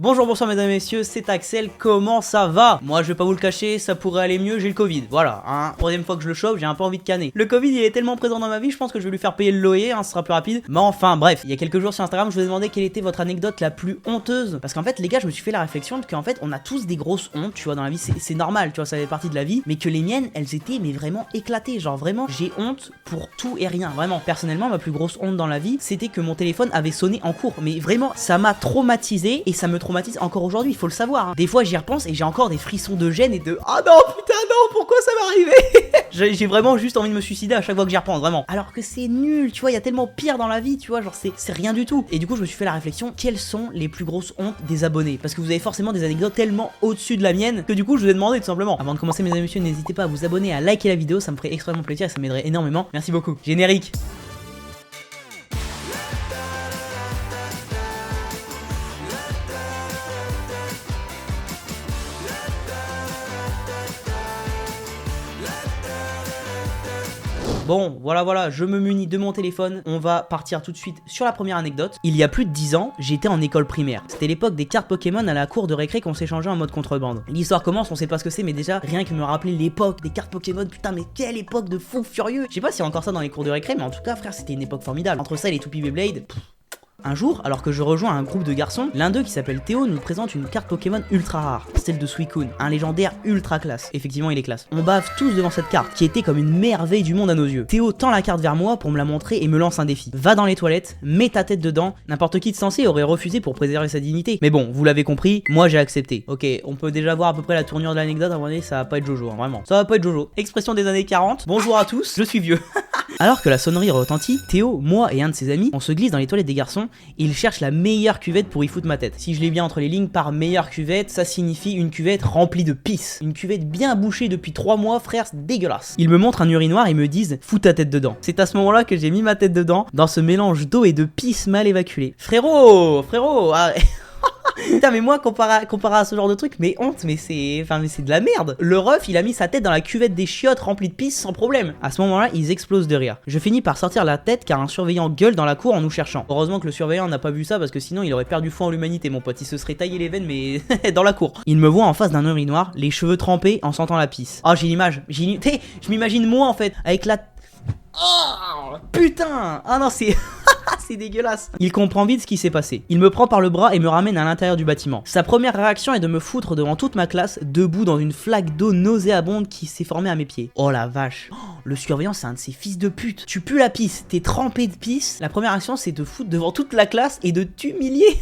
Bonjour, bonsoir mesdames et messieurs, c'est Axel, comment ça va? Moi je vais pas vous le cacher, ça pourrait aller mieux, j'ai le Covid, voilà, hein. Troisième fois que je le chope, j'ai un peu envie de canner. Le Covid il est tellement présent dans ma vie, je pense que je vais lui faire payer le loyer, hein, ce sera plus rapide. Mais enfin bref, il y a quelques jours sur Instagram, je vous ai demandé quelle était votre anecdote la plus honteuse. Parce qu'en fait les gars, je me suis fait la réflexion qu'en fait on a tous des grosses hontes, tu vois, dans la vie, c'est normal, tu vois, ça fait partie de la vie. Mais que les miennes, elles étaient mais vraiment éclatées, genre vraiment, j'ai honte pour tout et rien, vraiment. Personnellement, ma plus grosse honte dans la vie, c'était que mon téléphone avait sonné en cours. Mais vraiment, ça m'a traumatisé et ça me traumatise encore aujourd'hui, il faut le savoir, hein. Des fois j'y repense et j'ai encore des frissons de gêne et de ah non putain non, pourquoi ça m'est arrivé. J'ai vraiment juste envie de me suicider à chaque fois que j'y repense, vraiment. Alors que c'est nul, tu vois, il y a tellement pire dans la vie, tu vois, genre c'est rien du tout. Et du coup je me suis fait la réflexion, quelles sont les plus grosses hontes des abonnés? Parce que vous avez forcément des anecdotes tellement au-dessus de la mienne que du coup je vous ai demandé tout simplement. Avant de commencer mesdames et messieurs, n'hésitez pas à vous abonner, à liker la vidéo, ça me ferait extrêmement plaisir et ça m'aiderait énormément. Merci beaucoup. Générique. Bon, voilà, je me munis de mon téléphone. On va partir tout de suite sur la première anecdote. Il y a plus de 10 ans, j'étais en école primaire. C'était l'époque des cartes Pokémon à la cour de récré qu'on s'échangeait en mode contrebande. L'histoire commence, on sait pas ce que c'est, mais déjà, rien que me rappeler l'époque des cartes Pokémon, putain, mais quelle époque de fou furieux. Je sais pas s'il y a encore ça dans les cours de récré, mais en tout cas, frère, c'était une époque formidable. Entre ça et les toupies Beyblade. Un jour, alors que je rejoins un groupe de garçons, l'un d'eux qui s'appelle Théo nous présente une carte Pokémon ultra rare, celle de Suicune, un légendaire ultra classe. Effectivement, il est classe. On bave tous devant cette carte, qui était comme une merveille du monde à nos yeux. Théo tend la carte vers moi pour me la montrer et me lance un défi. Va dans les toilettes, mets ta tête dedans. N'importe qui de sensé aurait refusé pour préserver sa dignité. Mais bon, vous l'avez compris, moi j'ai accepté. Ok, on peut déjà voir à peu près la tournure de l'anecdote, à un moment donné, ça va pas être Jojo, hein, vraiment. Ça va pas être Jojo. Expression des années 40. Bonjour à tous, je suis vieux. Alors que la sonnerie retentit, Théo, moi et un de ses amis, on se glisse dans les toilettes des garçons et il cherche la meilleure cuvette pour y foutre ma tête. Si je l'ai bien entre les lignes, par meilleure cuvette, ça signifie une cuvette remplie de pisse. Une cuvette bien bouchée depuis 3 mois, frère, c'est dégueulasse. Ils me montrent un urinoir et me disent, fous ta tête dedans. C'est à ce moment-là que j'ai mis ma tête dedans, dans ce mélange d'eau et de pisse mal évacuée. Frérot, ah... Putain mais moi comparé à ce genre de truc, mais honte, mais c'est de la merde. Le ref il a mis sa tête dans la cuvette des chiottes remplie de pisse sans problème. À ce moment là ils explosent de rire. Je finis par sortir la tête car un surveillant gueule dans la cour en nous cherchant. Heureusement que le surveillant n'a pas vu ça parce que sinon il aurait perdu foi en l'humanité mon pote. Il se serait taillé les veines mais dans la cour. Il me voit en face d'un urinoir, les cheveux trempés en sentant la pisse. Oh j'ai l'image, je m'imagine moi en fait avec la... Oh putain. Ah non c'est... c'est dégueulasse. Il comprend vite ce qui s'est passé. Il me prend par le bras et me ramène à l'intérieur du bâtiment. Sa première réaction est de me foutre devant toute ma classe, debout dans une flaque d'eau nauséabonde qui s'est formée à mes pieds. Oh la vache. Oh, le surveillant c'est un de ces fils de pute. Tu pues la pisse, t'es trempé de pisse. La première action c'est de foutre devant toute la classe et de t'humilier.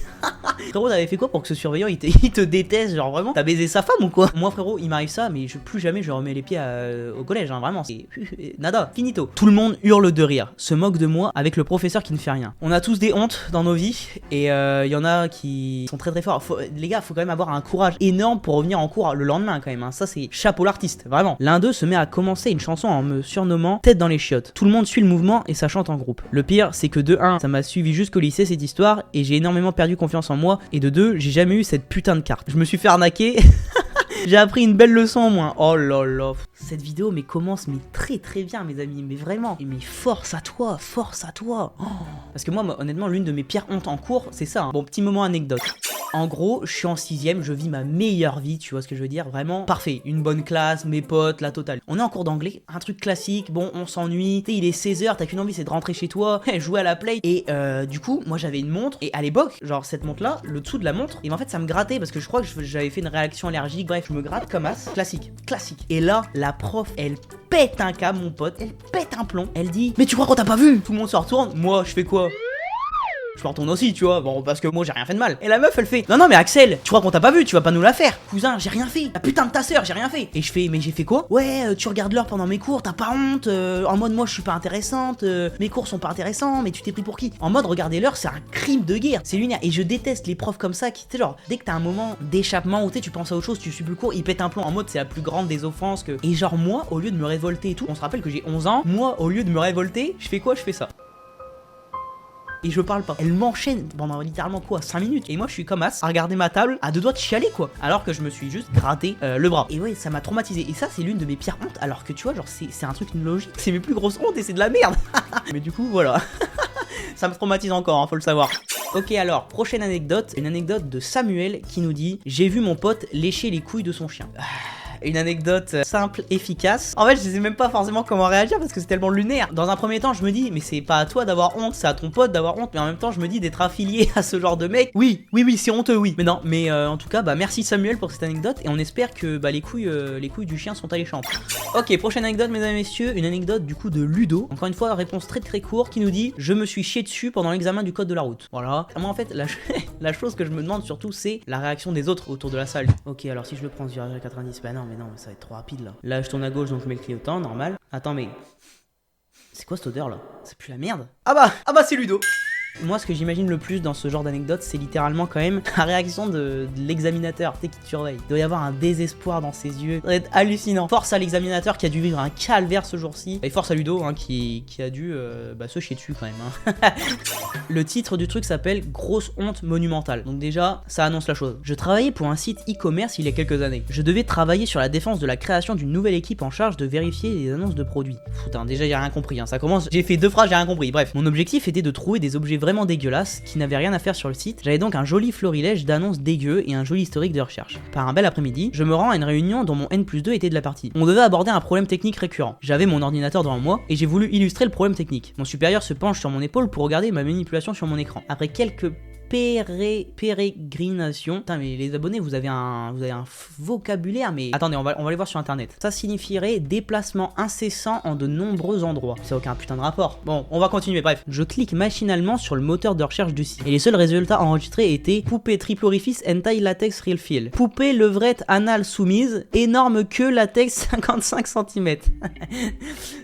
Frérot, t'avais fait quoi pour que ce surveillant il te déteste? Genre vraiment, t'as baisé sa femme ou quoi? Moi frérot, il m'arrive ça, mais plus jamais je remets les pieds au collège, hein, vraiment. C'est nada, finito. Tout le monde hurle de rire, se moque de moi avec le professeur qui ne fait rien. On a tous des hontes dans nos vies et il y en a qui sont très très forts. Les gars, faut quand même avoir un courage énorme pour revenir en cours le lendemain quand même, hein. Ça c'est chapeau l'artiste, vraiment. L'un d'eux se met à commencer une chanson en me surnommant tête dans les chiottes. Tout le monde suit le mouvement et ça chante en groupe. Le pire c'est que de 1, ça m'a suivi jusqu'au lycée cette histoire et j'ai énormément perdu confiance en moi, et de 2, j'ai jamais eu cette putain de carte. Je me suis fait arnaquer. J'ai appris une belle leçon en moins. Oh là là. Cette vidéo mais commence mais très très bien mes amis, mais vraiment. Et mais force à toi, force à toi. Oh. Parce que moi honnêtement l'une de mes pires hontes en cours c'est ça, hein. Bon petit moment anecdote. En gros, je suis en 6ème, je vis ma meilleure vie, tu vois ce que je veux dire, vraiment parfait, une bonne classe, mes potes, la totale. On est en cours d'anglais, un truc classique, bon on s'ennuie, tu sais il est 16h, t'as qu'une envie c'est de rentrer chez toi, jouer à la play. Et du coup, moi j'avais une montre, et à l'époque, genre cette montre là, le dessous de la montre, et en fait ça me grattait parce que je crois que j'avais fait une réaction allergique, bref, je me gratte comme as, classique. Et là, la prof, elle pète un câble mon pote, elle pète un plomb, elle dit, mais tu crois qu'on t'a pas vu? Tout le monde se retourne, moi je fais quoi? Je me retourne aussi, tu vois, bon, parce que moi j'ai rien fait de mal. Et la meuf elle fait, non mais Axel, tu crois qu'on t'a pas vu, tu vas pas nous la faire. Cousin, j'ai rien fait. La putain de ta sœur, j'ai rien fait. Et je fais, mais j'ai fait quoi? Ouais, tu regardes l'heure pendant mes cours, t'as pas honte, en mode moi je suis pas intéressante, mes cours sont pas intéressants, mais tu t'es pris pour qui? En mode regarder l'heure, c'est un crime de guerre, c'est lunaire. Et je déteste les profs comme ça qui, tu sais, genre, dès que t'as un moment d'échappement où tu penses à autre chose, tu suis plus le cours, ils pètent un plomb en mode c'est la plus grande des offenses que. Et genre, moi, au lieu de me révolter et tout, on se rappelle que j'ai 11 ans, moi, au lieu de me révolter, je fais quoi? Je fais ça. Et je parle pas. Elle m'enchaîne pendant littéralement quoi 5 minutes. Et moi je suis comme as à regarder ma table à 2 doigts de chialer quoi. Alors que je me suis juste gratté le bras. Et ouais ça m'a traumatisé. Et ça c'est l'une de mes pires hontes. Alors que tu vois genre c'est un truc logique. C'est mes plus grosses hontes et c'est de la merde. Mais du coup voilà. Ça me traumatise encore hein, faut le savoir. Ok, alors, prochaine anecdote, une anecdote de Samuel qui nous dit « J'ai vu mon pote lécher les couilles de son chien. » Une anecdote simple, efficace. En fait, je sais même pas forcément comment réagir parce que c'est tellement lunaire. Dans un premier temps, je me dis, mais c'est pas à toi d'avoir honte, c'est à ton pote d'avoir honte. Mais en même temps, je me dis d'être affilié à ce genre de mec. Oui, c'est honteux, oui. Mais non, mais en tout cas, bah merci Samuel pour cette anecdote. Et on espère que bah, les couilles du chien sont alléchantes. Ok, prochaine anecdote, mesdames et messieurs. Une anecdote du coup de Ludo. Encore une fois, réponse très courte qui nous dit « Je me suis chié dessus pendant l'examen du code de la route. » Voilà. Moi, en fait, la chose que je me demande surtout, c'est la réaction des autres autour de la salle. Ok, alors si je le prends sur 90, bah non, mais ça va être trop rapide là. Là, je tourne à gauche donc je mets le clignotant, normal. Attends, mais. C'est quoi cette odeur là? C'est plus la merde? Ah bah c'est Ludo! Moi, ce que j'imagine le plus dans ce genre d'anecdote, c'est littéralement quand même la réaction de l'examinateur, tu sais, qui te surveille. Il doit y avoir un désespoir dans ses yeux. Ça doit être hallucinant. Force à l'examinateur qui a dû vivre un calvaire ce jour-ci. Et force à Ludo, hein, qui a dû se chier dessus quand même. Hein. Le titre du truc s'appelle Grosse honte monumentale. Donc déjà, ça annonce la chose. Je travaillais pour un site e-commerce il y a quelques années. Je devais travailler sur la défense de la création d'une nouvelle équipe en charge de vérifier les annonces de produits. Putain, déjà j'ai rien compris. Hein. Ça commence. J'ai fait 2 phrases, j'ai rien compris. Bref, mon objectif était de trouver des objets vraiment dégueulasses qui n'avaient rien à faire sur le site. J'avais donc un joli florilège d'annonces dégueu et un joli historique de recherche. Par un bel après-midi, je me rends à une réunion dont mon N+2 était de la partie. On devait aborder un problème technique récurrent. J'avais mon ordinateur devant moi et j'ai voulu illustrer le problème technique. Mon supérieur se penche sur mon épaule pour regarder ma manipulation sur mon écran. Après quelques pérégrination. Putain, mais les abonnés, vous avez un vocabulaire, mais attendez, on va aller voir sur internet. Ça signifierait déplacement incessant en de nombreux endroits. C'est aucun putain de rapport. Bon, on va continuer, bref. Je clique machinalement sur le moteur de recherche du site. Et les seuls résultats enregistrés étaient poupée triple orifice hentai latex real feel. Poupée levrette anale soumise, énorme queue latex 55 cm.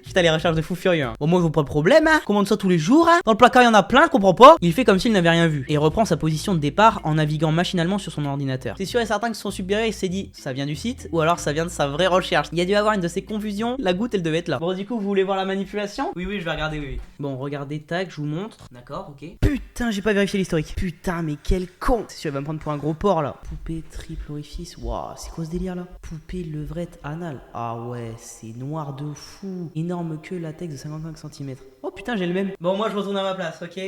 Putain, les recherches de fou furieux. Hein. Bon, moi, je vois pas le problème, hein. Commande ça tous les jours, hein. Dans le placard, il y en a plein, je comprends pas. Il fait comme s'il n'avait rien vu. Et reprend sa position de départ en naviguant machinalement sur son ordinateur. C'est sûr et certain que son supérieur il s'est dit ça vient du site ou alors ça vient de sa vraie recherche. Il y a dû avoir une de ces confusions, la goutte elle devait être là. Bon du coup vous voulez voir la manipulation? Oui je vais regarder, oui. Bon regardez, tac, je vous montre. D'accord, ok. Putain j'ai pas vérifié l'historique. Putain mais quel con. C'est sûr il va me prendre pour un gros porc là. Poupée triple orifice, waouh c'est quoi ce délire là? Poupée levrette anale. Ah ouais c'est noir de fou. Énorme queue latex de 55 cm. Oh putain j'ai le même. Bon moi je retourne à ma place, ok.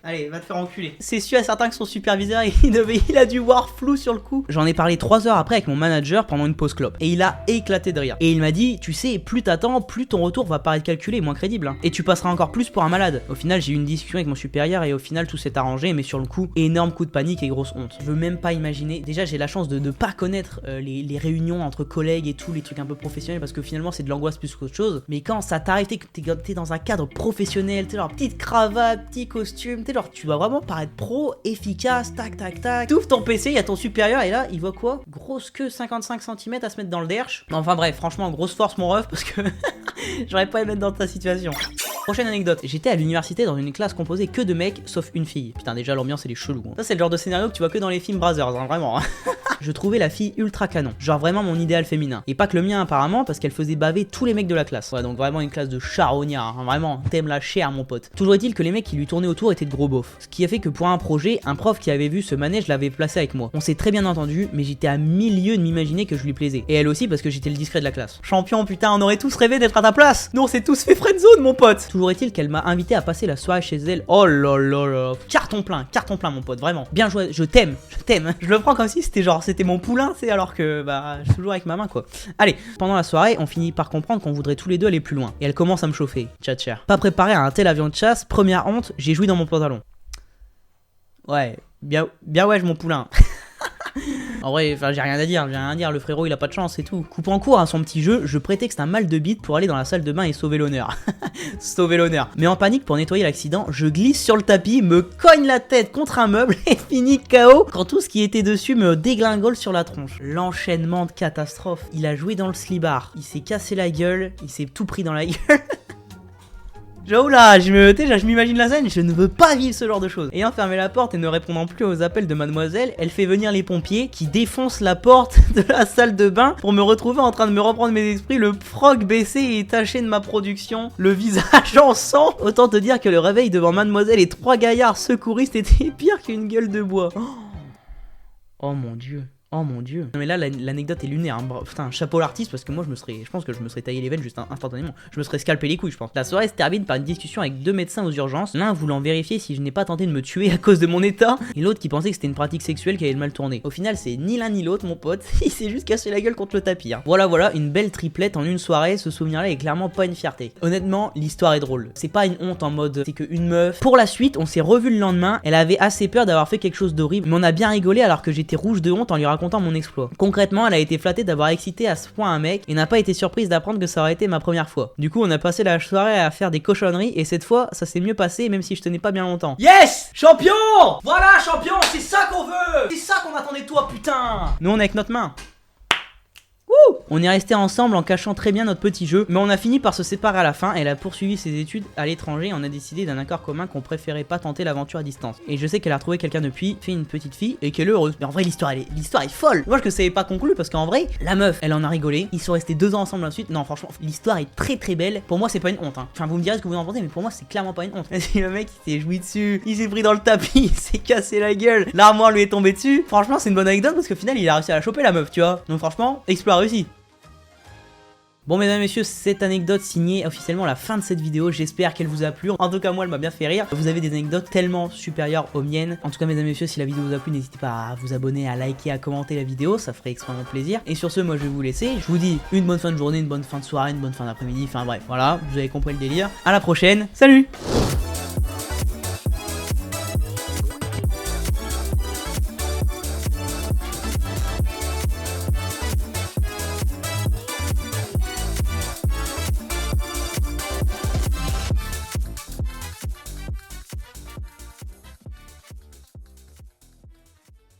Allez va te faire enculer. C'est sûr et certain que son superviseur il a dû voir flou sur le coup. J'en ai parlé 3 heures après avec mon manager pendant une pause clope. Et il a éclaté de rire. Et il m'a dit tu sais plus t'attends plus ton retour va paraître calculé et moins crédible hein. Et tu passeras encore plus pour un malade. Au final j'ai eu une discussion avec mon supérieur et au final tout s'est arrangé. Mais sur le coup énorme coup de panique et grosse honte. Je veux même pas imaginer. Déjà j'ai la chance de ne pas connaître les réunions entre collègues et tout, les trucs un peu professionnels parce que finalement c'est de l'angoisse plus qu'autre chose. Mais quand ça t'arrive t'es dans un cadre professionnel, t'es genre petite cravate, petit costume, t'es genre tu dois vraiment paraître pro, efficace, tac. T'ouvres ton PC, il y a ton supérieur et là il voit quoi? Grosse queue 55 cm à se mettre dans le derche. Enfin bref, franchement grosse force mon ref parce que j'aurais pas à mettre dans ta situation. Prochaine anecdote, j'étais à l'université dans une classe composée que de mecs sauf une fille. Putain déjà l'ambiance elle est chelou. Hein. Ça c'est le genre de scénario que tu vois que dans les films Brothers, hein, vraiment. Hein. Je trouvais la fille ultra canon, genre vraiment mon idéal féminin. Et pas que le mien apparemment parce qu'elle faisait baver tous les mecs de la classe. Ouais donc vraiment une classe de charognards, hein, vraiment t'aimes la chair mon pote. Toujours est-il que les mecs qui lui tournaient autour étaient de gros beaufs. Ce qui a fait que pour un projet, un prof qui avait vu ce manège l'avait placé avec moi. On s'est très bien entendu, mais j'étais à milieu de m'imaginer que je lui plaisais. Et elle aussi parce que j'étais le discret de la classe. Champion putain, on aurait tous rêvé d'être à ta place. Nous on s'est tous fait friendzone mon pote. Toujours est-il qu'elle m'a invité à passer la soirée chez elle. Oh là là là. Carton plein mon pote, vraiment. Bien joué, je t'aime. Je le prends comme si c'était mon poulain, c'est alors que bah je suis toujours avec ma main quoi. Allez, pendant la soirée, on finit par comprendre qu'on voudrait tous les deux aller plus loin. Et elle commence à me chauffer. Tchatcher. Pas préparé à un tel avion de chasse, première honte, j'ai joui dans mon pantalon. Ouais, bien ouais, mon poulain. En vrai, j'ai rien à dire, le frérot il a pas de chance et tout. Coupant court à son petit jeu, je prétexte un mal de bite pour aller dans la salle de bain et sauver l'honneur. Sauver l'honneur. Mais en panique pour nettoyer l'accident, je glisse sur le tapis, me cogne la tête contre un meuble et finis KO quand tout ce qui était dessus me déglingole sur la tronche. L'enchaînement de catastrophes. Il a joué dans le slibard, il s'est cassé la gueule, il s'est tout pris dans la gueule. Là, je m'imagine la scène, je ne veux pas vivre ce genre de choses. Ayant fermé la porte et ne répondant plus aux appels de mademoiselle, elle fait venir les pompiers qui défoncent la porte de la salle de bain pour me retrouver en train de me reprendre mes esprits, le froc baissé et taché de ma production, le visage en sang. Autant te dire que le réveil devant mademoiselle et 3 gaillards secouristes était pire qu'une gueule de bois. Oh mon dieu. Oh mon dieu. Non mais là l'anecdote est lunaire, hein. Putain, chapeau l'artiste parce que moi je pense que je me serais taillé les veines juste instantanément. Je me serais scalpé les couilles je pense. La soirée se termine par une discussion avec deux médecins aux urgences, l'un voulant vérifier si je n'ai pas tenté de me tuer à cause de mon état, et l'autre qui pensait que c'était une pratique sexuelle qui allait mal tourner. Au final c'est ni l'un ni l'autre mon pote, il s'est juste cassé la gueule contre le tapis. Hein. Voilà, une belle triplette en une soirée, ce souvenir là est clairement pas une fierté. Honnêtement, l'histoire est drôle. C'est pas une honte en mode c'est qu'une meuf. Pour la suite, on s'est revu le lendemain, elle avait assez peur d'avoir fait quelque chose d'horrible, mais on a bien rigolé alors que j'étais rouge de honte en lui racontant mon exploit. Concrètement, elle a été flattée d'avoir excité à ce point un mec et n'a pas été surprise d'apprendre que ça aurait été ma première fois. Du coup, on a passé la soirée à faire des cochonneries et cette fois, ça s'est mieux passé même si je tenais pas bien longtemps. Yes! Champion! Voilà, champion, c'est ça qu'on veut! C'est ça qu'on attendait de toi, putain! Nous, on est avec notre main. On est resté ensemble en cachant très bien notre petit jeu, mais on a fini par se séparer à la fin. Elle a poursuivi ses études à l'étranger et on a décidé d'un accord commun qu'on préférait pas tenter l'aventure à distance. Et je sais qu'elle a retrouvé quelqu'un depuis, fait une petite fille et qu'elle est heureuse. Mais en vrai l'histoire est folle. Moi je ne savais pas conclu parce qu'en vrai la meuf elle en a rigolé. Ils sont restés 2 ans ensemble ensuite. Non franchement l'histoire est très très belle. Pour moi c'est pas une honte. Hein. Enfin vous me direz ce que vous en pensez mais pour moi c'est clairement pas une honte. Le mec il s'est joui dessus, il s'est pris dans le tapis, il s'est cassé la gueule. L'armoire lui est tombée dessus. Franchement c'est une bonne anecdote parce qu'au final il a réussi à la choper la meuf tu vois. Donc franchement exploit réussi. Bon mesdames et messieurs, cette anecdote signée officiellement la fin de cette vidéo, j'espère qu'elle vous a plu. En tout cas moi elle m'a bien fait rire. Vous avez des anecdotes tellement supérieures aux miennes. En tout cas mesdames et messieurs, si la vidéo vous a plu, n'hésitez pas à vous abonner, à liker, à commenter la vidéo, ça ferait extrêmement plaisir. Et sur ce, moi je vais vous laisser. Je vous dis une bonne fin de journée, une bonne fin de soirée, une bonne fin d'après-midi, enfin bref, voilà, vous avez compris le délire. À la prochaine, salut!